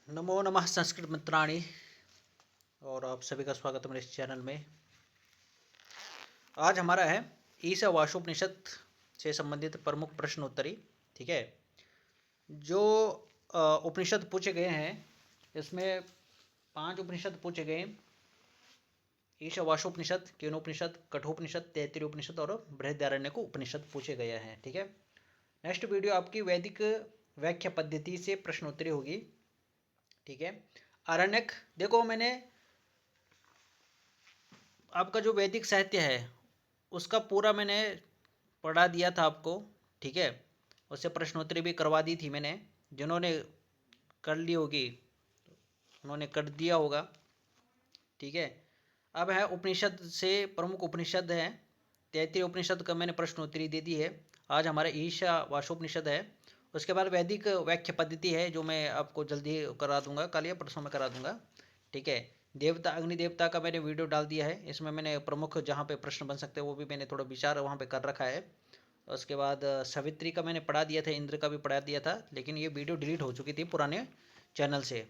नमो नमः संस्कृत मित्राणि। और आप सभी का स्वागत है मेरे इस चैनल में। आज हमारा है ईशावास्योपनिषद से संबंधित प्रमुख प्रश्न उत्तरी। ठीक है, जो उपनिषद पूछे गए हैं इसमें 5 उपनिषद पूछे गए हैं। ईशावास्योपनिषद, केनोपनिषद, कठोपनिषद, तैत्तिरीय उपनिषद और बृहदारण्यक उपनिषद पूछे गए हैं। ठीक है, नेक्स्ट वीडियो आपकी वैदिक व्याख्या पद्धति से प्रश्न उत्तरी होगी। ठीक है, आरण्यक देखो, मैंने आपका जो वैदिक साहित्य है उसका पूरा मैंने पढ़ा दिया था आपको। ठीक है, उससे प्रश्नोत्तरी भी करवा दी थी मैंने। जिन्होंने कर ली होगी उन्होंने कर दिया होगा। ठीक है, अब है उपनिषद से प्रमुख उपनिषद है। तैत्तिरीय उपनिषद का मैंने प्रश्नोत्तरी दे दी है। आज हमारा ईशावास्योपनिषद है। उसके बाद वैदिक व्याख्या पद्धति है जो मैं आपको जल्दी करा दूंगा, कल या परसों में करा दूंगा। ठीक है, देवता अग्नि देवता का मैंने वीडियो डाल दिया है। इसमें मैंने प्रमुख जहाँ पे प्रश्न बन सकते हैं वो भी मैंने थोड़ा विचार वहाँ पे कर रखा है। उसके बाद सावित्री का मैंने पढ़ा दिया था, इंद्र का भी पढ़ा दिया था, लेकिन ये वीडियो डिलीट हो चुकी थी पुराने चैनल से।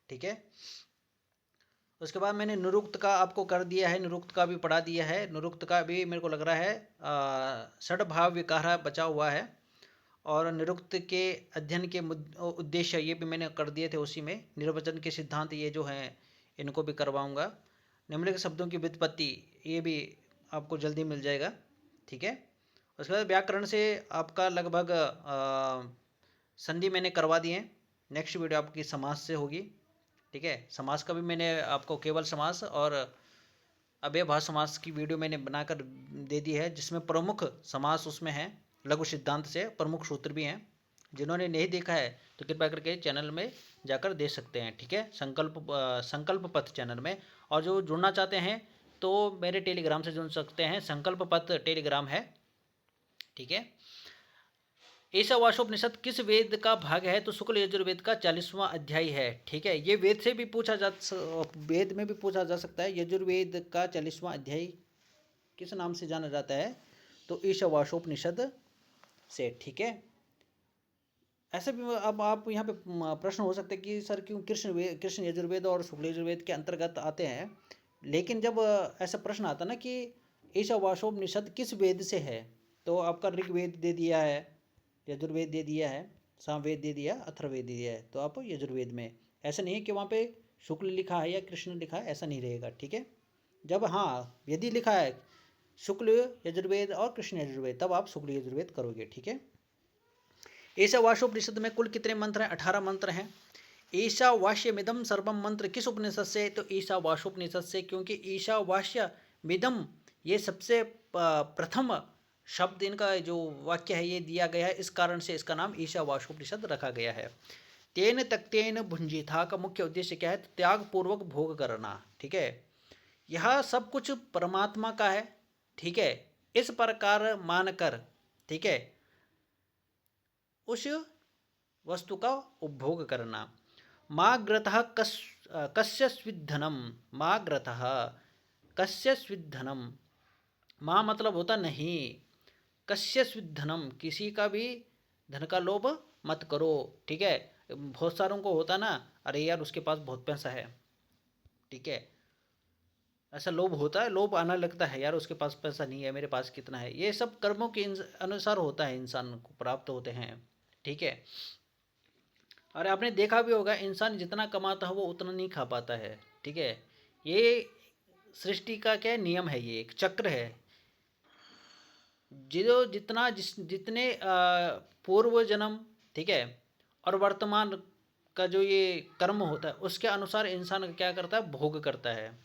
ठीक है, उसके बाद मैंने निरुक्त का आपको कर दिया है, निरुक्त का भी पढ़ा दिया है। निरुक्त का भी मेरे को लग रहा है षड्भाव विकार बचा हुआ है। और निरुक्त के अध्ययन के उद्देश्य ये भी मैंने कर दिए थे उसी में। निर्वचन के सिद्धांत ये जो हैं इनको भी करवाऊंगा। निम्नलिखित शब्दों की व्युत्पत्ति ये भी आपको जल्दी मिल जाएगा। ठीक है, उसके बाद व्याकरण से आपका लगभग संधि मैंने करवा दिए। नेक्स्ट वीडियो आपकी समास से होगी। ठीक है, समास का भी मैंने आपको केवल समास और अव्ययभाव समास की वीडियो मैंने बनाकर दे दी है, जिसमें प्रमुख समास उसमें है। लघु सिद्धांत से प्रमुख सूत्र भी हैं। जिन्होंने नहीं देखा है तो कृपया करके चैनल में जाकर देख सकते हैं। ठीक है, संकल्प पथ चैनल में। और जो जुड़ना चाहते हैं तो मेरे टेलीग्राम से जुड़ सकते हैं। संकल्प पथ टेलीग्राम है। ठीक है, ईशावास्योपनिषद किस वेद का भाग है? तो शुक्ल यजुर्वेद का 40वां अध्याय है। ठीक है, ये वेद से भी वेद में भी पूछा जा सकता है। यजुर्वेद का 40वां अध्याय किस नाम से जाना जाता है? तो ईशावास्योपनिषद से। ठीक है, ऐसे भी अब आप यहाँ पे प्रश्न हो सकते हैं कि सर क्यों कृष्ण यजुर्वेद और शुक्ल यजुर्वेद के अंतर्गत आते हैं। लेकिन जब ऐसा प्रश्न आता ना कि ईशावास्योपनिषद किस वेद से है, तो आपका ऋग्वेद दे दिया है, यजुर्वेद दे दिया है, सामवेद दे दिया, अथर्ववेद दे दिया है, तो आप यजुर्वेद में। ऐसा नहीं है कि वहाँ पे शुक्ल लिखा है या कृष्ण लिखा है, ऐसा नहीं रहेगा। ठीक है, जब हाँ यदि लिखा है शुक्ल यजुर्वेद और कृष्ण यजुर्वेद तब आप शुक्ल यजुर्वेद करोगे। ठीक है, ईशावास्योपनिषद में कुल कितने मंत्र हैं? 18 मंत्र हैं। ईशावास्यमिदं सर्वम मंत्र किस उपनिषद से? तो ईशावास्योपनिषद से, क्योंकि ईशावास्यमिदं ये सबसे प्रथम शब्द इनका जो वाक्य है ये दिया गया है, इस कारण से इसका नाम ईशावास्योपनिषद रखा गया है। तेन तक्तेन भुंजिथा का मुख्य उद्देश्य क्या है? तो त्याग पूर्वक भोग करना। ठीक है, यह सब कुछ परमात्मा का है। ठीक है, इस प्रकार मानकर, ठीक है, उस वस्तु का उपभोग करना। माँ ग्रतः कस्य स्विद्धनम, माँ ग्रतः कस्य स्विद्धनम। माँ मतलब होता नहीं, कस्य स्विद्धनम किसी का भी धन का लोभ मत करो। ठीक है, बहुत सारों को होता ना, अरे यार उसके पास बहुत पैसा है। ठीक है, ऐसा लोभ होता है, लोभ आना लगता है, यार उसके पास पैसा नहीं है, मेरे पास कितना है। ये सब कर्मों के अनुसार होता है, इंसान को प्राप्त होते हैं। ठीक है, और आपने देखा भी होगा इंसान जितना कमाता है वो उतना नहीं खा पाता है। ठीक है, ये सृष्टि का क्या नियम है, ये एक चक्र है। जो जितने पूर्व जन्म, ठीक है, और वर्तमान का जो ये कर्म होता है उसके अनुसार इंसान क्या करता है? भोग करता है।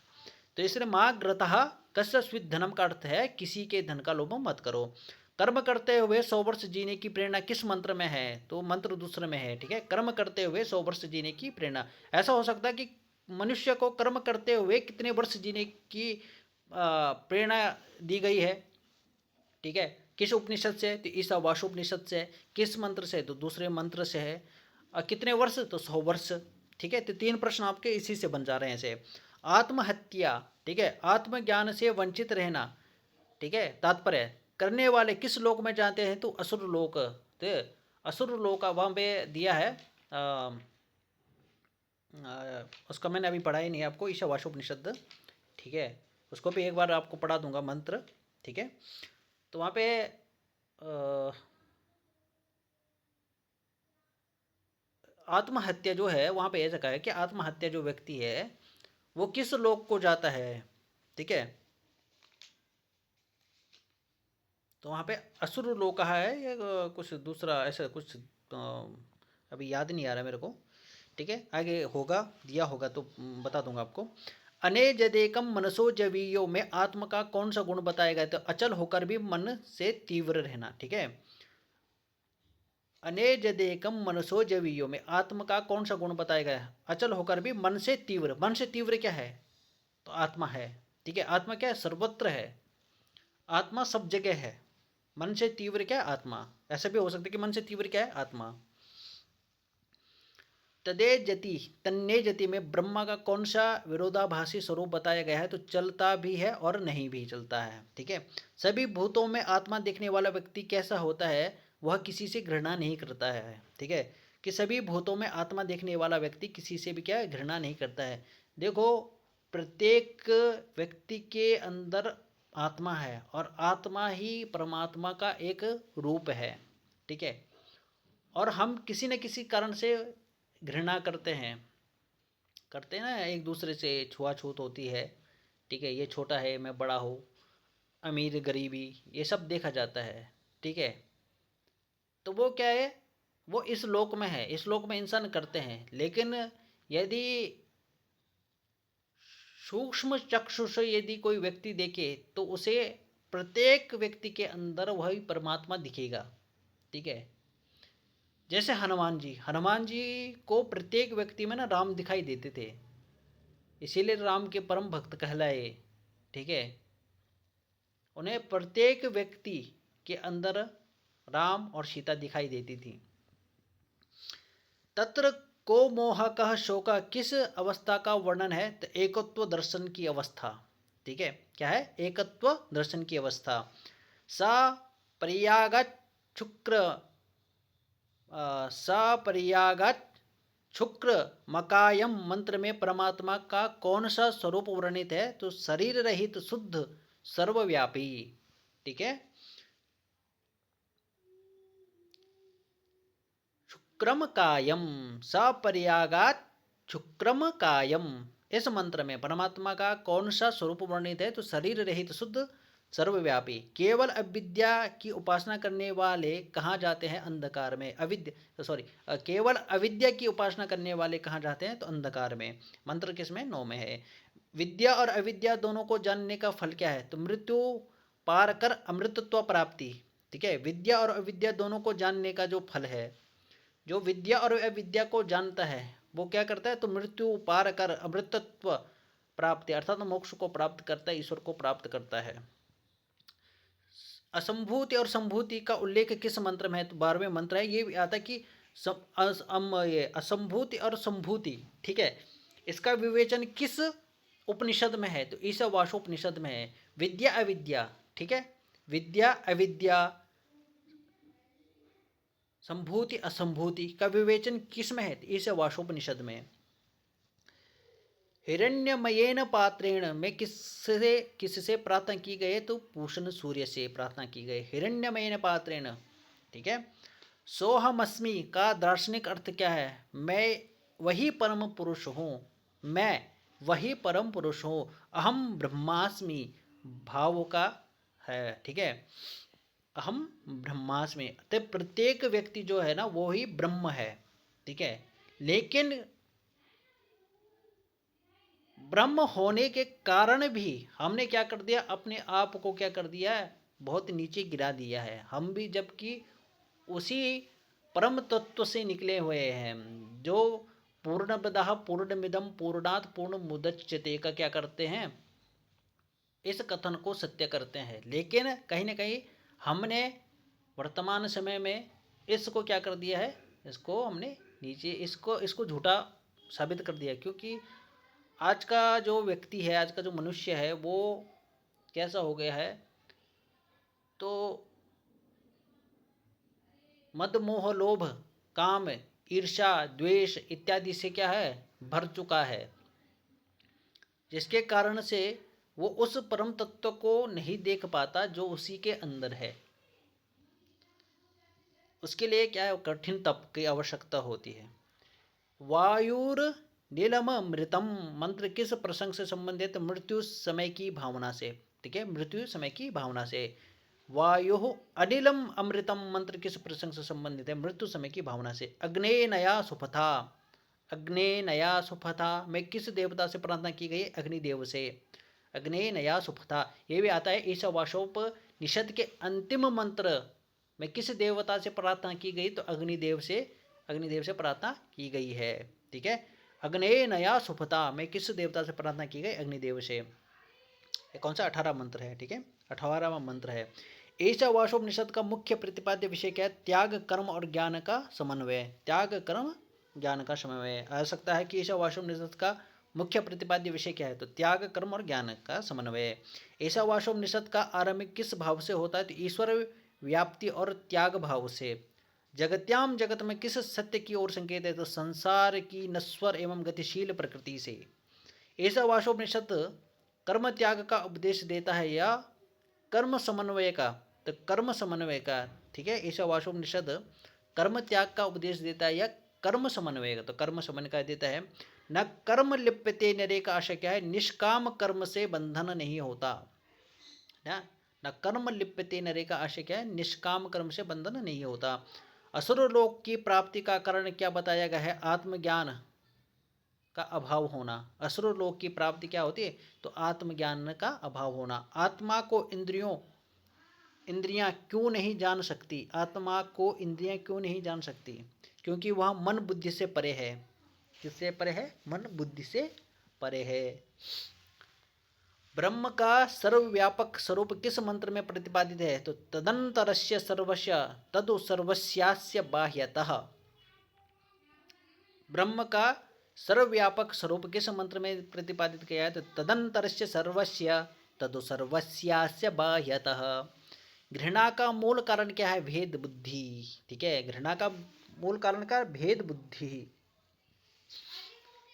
तो इसलिए माँ ग्रतः कस्य स्विद् धनम का अर्थ है किसी के धन का लोभ मत करो। कर्म करते हुए 100 वर्ष जीने की प्रेरणा किस मंत्र में है? तो मंत्र दूसरे में है। ठीक है, कर्म करते हुए 100 वर्ष जीने की प्रेरणा। ऐसा हो सकता है कि मनुष्य को कर्म करते हुए कितने वर्ष जीने की प्रेरणा दी गई है। ठीक है, किस उपनिषद से? तो ईशावास्योपनिषद से। किस मंत्र से? तो दूसरे मंत्र से है। और कितने वर्ष? तो 100 वर्ष। ठीक है, तो 3 प्रश्न आपके इसी से बन जा रहे हैं ऐसे। आत्महत्या, ठीक है, आत्मज्ञान से वंचित रहना। ठीक है, तात्पर्य करने वाले किस लोक में जाते हैं? तो असुर लोक। तो असुर लोक वहाँ पे दिया है उसका मैंने अभी पढ़ा ही नहीं है आपको, ईशावास्योपनिषद, ठीक है। उसको भी एक बार आपको पढ़ा दूंगा मंत्र, ठीक है। तो वहाँ पे आत्महत्या जो है, वहाँ पे ऐसा कहा है कि आत्महत्या जो व्यक्ति है वो किस लोक को जाता है, ठीक है। तो वहाँ पे असुर लोक कहा है या कुछ दूसरा ऐसा कुछ, अभी याद नहीं आ रहा मेरे को, ठीक है। आगे होगा, दिया होगा तो बता दूंगा आपको। अनेजदेकम मनसो जवीयो में आत्मा का कौन सा गुण बताया गया, तो अचल होकर भी मन से तीव्र रहना, ठीक है। अनेजदेकम मनसो जवीयो में आत्मा का कौन सा गुण बताया गया है, अचल होकर भी मन से तीव्र। मन से तीव्र क्या है, तो आत्मा है, ठीक है। आत्मा क्या है, सर्वत्र है, आत्मा सब जगह है। मन से तीव्र क्या है, आत्मा। ऐसा भी हो सकता है कि मन से तीव्र क्या है, आत्मा। तदे जति, तन्ने जति में ब्रह्मा का कौन सा विरोधाभासी स्वरूप बताया गया है, तो चलता भी है और नहीं भी चलता है, ठीक है। सभी भूतों में आत्मा देखने वाला व्यक्ति कैसा होता है, वह किसी से घृणा नहीं करता है, ठीक है। कि सभी भूतों में आत्मा देखने वाला व्यक्ति किसी से भी क्या है, घृणा नहीं करता है। देखो, प्रत्येक व्यक्ति के अंदर आत्मा है और आत्मा ही परमात्मा का एक रूप है, ठीक है। और हम किसी न किसी कारण से घृणा करते हैं ना, एक दूसरे से छुआछूत होती है, ठीक है। ये छोटा है, मैं बड़ा हूँ, अमीर गरीबी, ये सब देखा जाता है, ठीक है। तो वो क्या है, वो इस लोक में है, इस लोक में इंसान करते हैं। लेकिन यदि सूक्ष्म चक्षु से यदि कोई व्यक्ति देखे तो उसे प्रत्येक व्यक्ति के अंदर वही परमात्मा दिखेगा, ठीक है। जैसे हनुमान जी को प्रत्येक व्यक्ति में ना राम दिखाई देते थे, इसीलिए राम के परम भक्त कहलाए, ठीक है। उन्हें प्रत्येक व्यक्ति के अंदर राम और सीता दिखाई देती थी। तत्र को मोह कह शोक, किस अवस्था का वर्णन है, तो एकत्व दर्शन की अवस्था, ठीक है। क्या है, एकत्व दर्शन की अवस्था। सा पर्यागत शुक्र, सपर्यागत शुक्र मकायम मंत्र में परमात्मा का कौन सा स्वरूप वर्णित है, तो शरीर रहित शुद्ध सर्वव्यापी, ठीक है। शुक्रम कायम, सपर्यागात शुक्रम कायम, इस मंत्र में परमात्मा का कौन सा स्वरूप वर्णित है, तो शरीर रहित शुद्ध सर्वव्यापी। केवल अविद्या की उपासना करने वाले कहाँ जाते हैं, अंधकार में। केवल अविद्या की उपासना करने वाले कहाँ जाते हैं, तो अंधकार में। मंत्र किसमें, 9 में है। विद्या और अविद्या दोनों को जानने का फल क्या है, तो मृत्यु पार कर अमृतत्व प्राप्ति, ठीक है। विद्या और अविद्या दोनों को जानने का जो फल है, जो विद्या और अविद्या को जानता है वो क्या करता है, तो मृत्यु पार कर अमृतत्व प्राप्ति अर्थात मोक्ष को प्राप्त करता है, ईश्वर को प्राप्त करता है। असंभूति और संभूति का उल्लेख किस मंत्र में है, तो 12वें मंत्र है। ये भी आता है कि ये असंभूति और संभूति, ठीक है, इसका विवेचन किस उपनिषद में है, तो ईशावास्योपनिषद में है। विद्या अविद्या, ठीक है, विद्या अविद्या संभूति असंभूति का विवेचन किस में है, ईशावास्योपनिषद में। हिरण्यमयेन पात्रेण में किससे प्रार्थना की गई, तो पूषण सूर्य से प्रार्थना की गई, हिरण्यमयेन पात्रेण, ठीक है। सोहमस्मि का दार्शनिक अर्थ क्या है, मैं वही परम पुरुष हूँ, मैं वही परम पुरुष हूँ। अहम ब्रह्मास्मि भाव का है, ठीक है। अहम ब्रह्मास्मि, तो प्रत्येक व्यक्ति जो है ना वो ही ब्रह्म है, ठीक है। लेकिन ब्रह्म होने के कारण भी हमने क्या कर दिया, अपने आप को क्या कर दिया है, बहुत नीचे गिरा दिया है हम भी, जबकि उसी परम तत्व से निकले हुए हैं, जो पूर्णमदः पूर्णमिदं पूर्णात् पूर्णमुदच्यते का क्या करते हैं, इस कथन को सत्य करते हैं। लेकिन कहीं ना कहीं हमने वर्तमान समय में इसको क्या कर दिया है, इसको हमने नीचे, इसको झूठा साबित कर दिया। क्योंकि आज का जो व्यक्ति है, आज का जो मनुष्य है, वो कैसा हो गया है, तो मद मोह लोभ काम ईर्ष्या द्वेष इत्यादि से क्या है, भर चुका है, जिसके कारण से वो उस परम तत्व को नहीं देख पाता जो उसी के अंदर है। उसके लिए क्या है, कठिन तप की आवश्यकता होती है। वायुर नीलम अमृतम मंत्र किस प्रसंग से संबंधित? मृत्यु समय की भावना से। ठीक है, मृत्यु समय की भावना से। वायु अनिलम अमृतम मंत्र किस प्रसंग से संबंधित है? मृत्यु समय की भावना से। अग्ने नया सुपथा, अग्ने नया सुपथा में किस देवता से प्रार्थना की गई? अग्निदेव से। अग्ने नया सुपथा, ये भी आता है ईशावास्योपनिषद के अंतिम मंत्र में किस देवता से प्रार्थना की गई? तो अग्निदेव से प्रार्थना की गई है। ठीक है, अग्ने नया सुपथा में किस देवता से प्रार्थना की गई? अग्निदेव से। कौन सा? 18 मंत्र है। ठीक है, 18वां मंत्र है। ईशावास्योपनिषद का मुख्य प्रतिपाद्य विषय क्या है? त्याग कर्म और ज्ञान का समन्वय। त्याग कर्म ज्ञान का समन्वय। आ सकता है कि ईशावास्योपनिषद का मुख्य प्रतिपाद्य विषय क्या है? तो त्याग कर्म और ज्ञान का समन्वय। ईशावास्योपनिषद का आरंभ किस भाव से होता है? तो ईश्वर व्याप्ति और त्याग भाव से। जगत्याम जगत में किस सत्य की ओर संकेत है? तो संसार की नश्वर एवं गतिशील प्रकृति से। ईशावास्योपनिषद कर्म त्याग का उपदेश देता है या कर्म समन्वय का? तो कर्म समन्वय का। ठीक है, ईशावास्योपनिषद कर्म त्याग का उपदेश देता है या कर्म समन्वय का? तो कर्म समन्वय का देता है। न कर्म लिप्यते नरे का आशय क्या है? निष्काम कर्म से बंधन नहीं होता। न कर्म लिप्यते नरे का आशय क्या है? निष्काम कर्म से बंधन नहीं होता। असुर लोक की प्राप्ति का कारण क्या बताया गया है? आत्मज्ञान का अभाव होना। असुर लोक की प्राप्ति क्या होती है? तो आत्मज्ञान का अभाव होना। आत्मा को इंद्रियां क्यों नहीं जान सकती? आत्मा को इंद्रियां क्यों नहीं जान सकती? क्योंकि वह मन बुद्धि से परे है। किससे परे है? मन बुद्धि से परे है। ब्रह्म का सर्वव्यापक स्वरूप किस मंत्र में प्रतिपादित है? तो तदंतरस्य सर्वस्य तदु सर्वस्यास्य बाह्यतः। ब्रह्म का सर्वव्यापक स्वरूप किस मंत्र में प्रतिपादित किया है? तो तदंतरस्य सर्वस्य तदु सर्वस्यास्य बाह्यतः। घृणा का मूल कारण क्या है? भेद बुद्धि। ठीक है, घृणा का मूल कारण का भेद बुद्धि।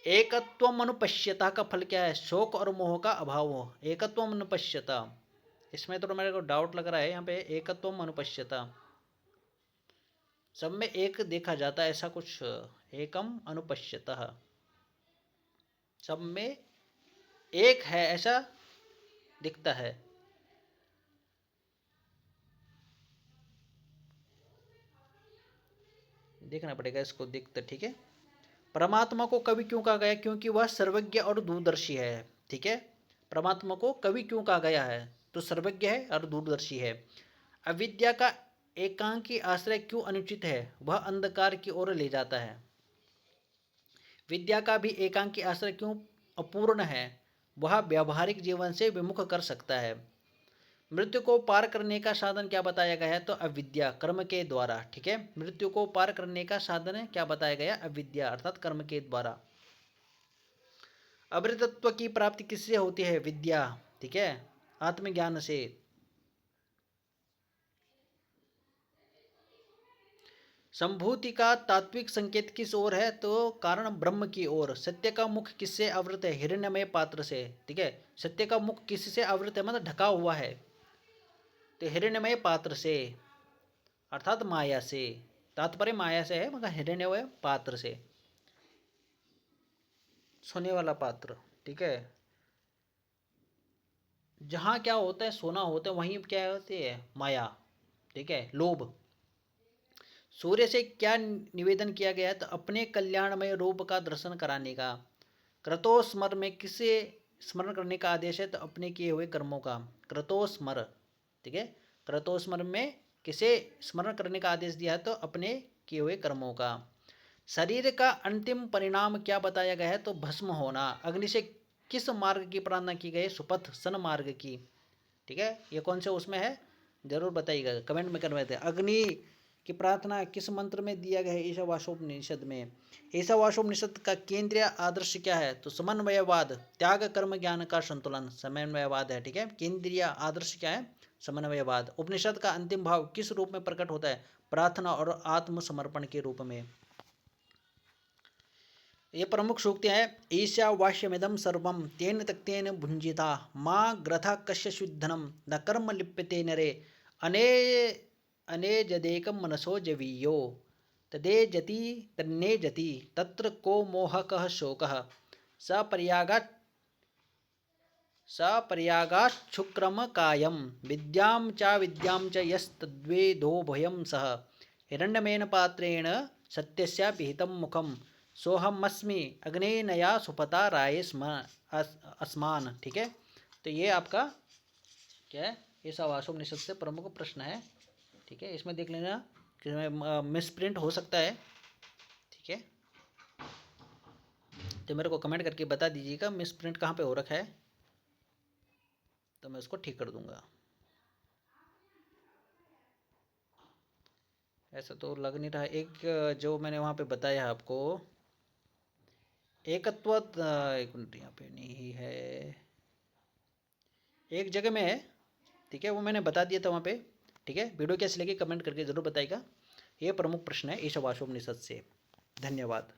एकत्वम अनुपश्यता का फल क्या है? शोक और मोह का अभाव हो। एकत्वम अनुपश्यता, इसमें तो मेरे को डाउट लग रहा है यहाँ पे। एकत्वम अनुपश्यता, सब में एक देखा जाता है ऐसा कुछ। एकम अनुपश्यतः, सब में एक है ऐसा दिखता है। देखना पड़ेगा इसको, दिखता। ठीक है, परमात्मा को कवि क्यों कहा गया? क्योंकि वह सर्वज्ञ और दूरदर्शी है। ठीक है, परमात्मा को कवि क्यों कहा गया है? तो सर्वज्ञ है और दूरदर्शी है। अविद्या का एकांकी आश्रय क्यों अनुचित है? वह अंधकार की ओर ले जाता है। विद्या का भी एकांकी आश्रय क्यों अपूर्ण है? वह व्यावहारिक जीवन से विमुख कर सकता है। मृत्यु को पार करने का साधन क्या बताया गया है? तो अविद्या, कर्म के द्वारा। ठीक है, मृत्यु को पार करने का साधन क्या बताया गया? अविद्या अर्थात कर्म के द्वारा। अमृतत्व की प्राप्ति किससे होती है? विद्या। ठीक है, आत्मज्ञान से। संभूति का तात्विक संकेत किस ओर है? तो कारण ब्रह्म की ओर। सत्य का मुख किससे आवृत है? हिरण्यमय पात्र से। ठीक है, सत्य का मुख किससे आवृत है? मतलब ढका हुआ है। तो हिरण्यमय पात्र से अर्थात माया से। तात्पर्य माया से है, मगर हिरण्यमय पात्र से, सोने वाला पात्र। ठीक है, जहाँ क्या होता है? सोना होता है, वहीं क्या होती है? माया। ठीक है, लोभ। सूर्य से क्या निवेदन किया गया है? तो अपने कल्याणमय रूप का दर्शन कराने का। क्रतोस्मर में किसे स्मरण करने का आदेश है? तो अपने किए हुए कर्मों का। क्रतोस्मर। ठीक है, क्रतोस्मर में किसे स्मरण करने का आदेश दिया है? तो अपने किए हुए कर्मों का। शरीर का अंतिम परिणाम क्या बताया गया है? तो भस्म होना। अग्नि से किस मार्ग की प्रार्थना की गई? सुपथ, सन मार्ग की। ठीक है, ये कौन से उसमें है? जरूर बताइएगा, कमेंट में करवाए थे। अग्नि की प्रार्थना किस मंत्र में दिया गया है? ईशावास्योपनिषद में। ईशावास्योपनिषद का केंद्रीय आदर्श क्या है? तो समन्वयवाद, त्याग कर्म ज्ञान का संतुलन, समन्वयवाद है। ठीक है, केंद्रीय आदर्श क्या है? समन्वयवाद। उपनिषद का अंतिम भाव किस रूप में प्रकट होता है? प्रार्थना और आत्मसमर्पण के रूप में। ये प्रमुख सूक्तियाँ हैं। ईशावास्यमिदं सर्वं तेन त्यक्तेन भुञ्जीता माँ ग्रथा कस्य शुद्धनम न कर्म लिप्यते नरे अने अनेजदेकं मनसो जवीयो तदेजति तन्नेजति तत्र को मोहकः शोकः सपर्यागात् सपर्यागाच्छुक्रमकायं विद्यां च यस्तद्वेदोभयं सः हिरण्यमेन पात्रेण सत्यस्य पिहितं मुखम सोहमस्मि अग्नेनया सुपता राये स्म अस्मान। ठीक है, तो ये आपका क्या है, ये सवासोपनिषद से प्रमुख प्रश्न है। ठीक है, इसमें देख लेना कि मिस प्रिंट हो सकता है। ठीक है, तो मेरे को कमेंट करके बता दीजिएगा मिस प्रिंट कहाँ पे हो रखा है, तो मैं उसको ठीक कर दूंगा। ऐसा तो लग नहीं रहा। एक जो मैंने वहाँ पे बताया आपको एकत्व, एक मिनट, यहाँ पे नहीं है, एक जगह में है। ठीक है, वो मैंने बता दिया था वहाँ पे। ठीक है, वीडियो कैसी लगी कमेंट करके ज़रूर बताइएगा। ये प्रमुख प्रश्न है ईशावास्योपनिषद से। धन्यवाद।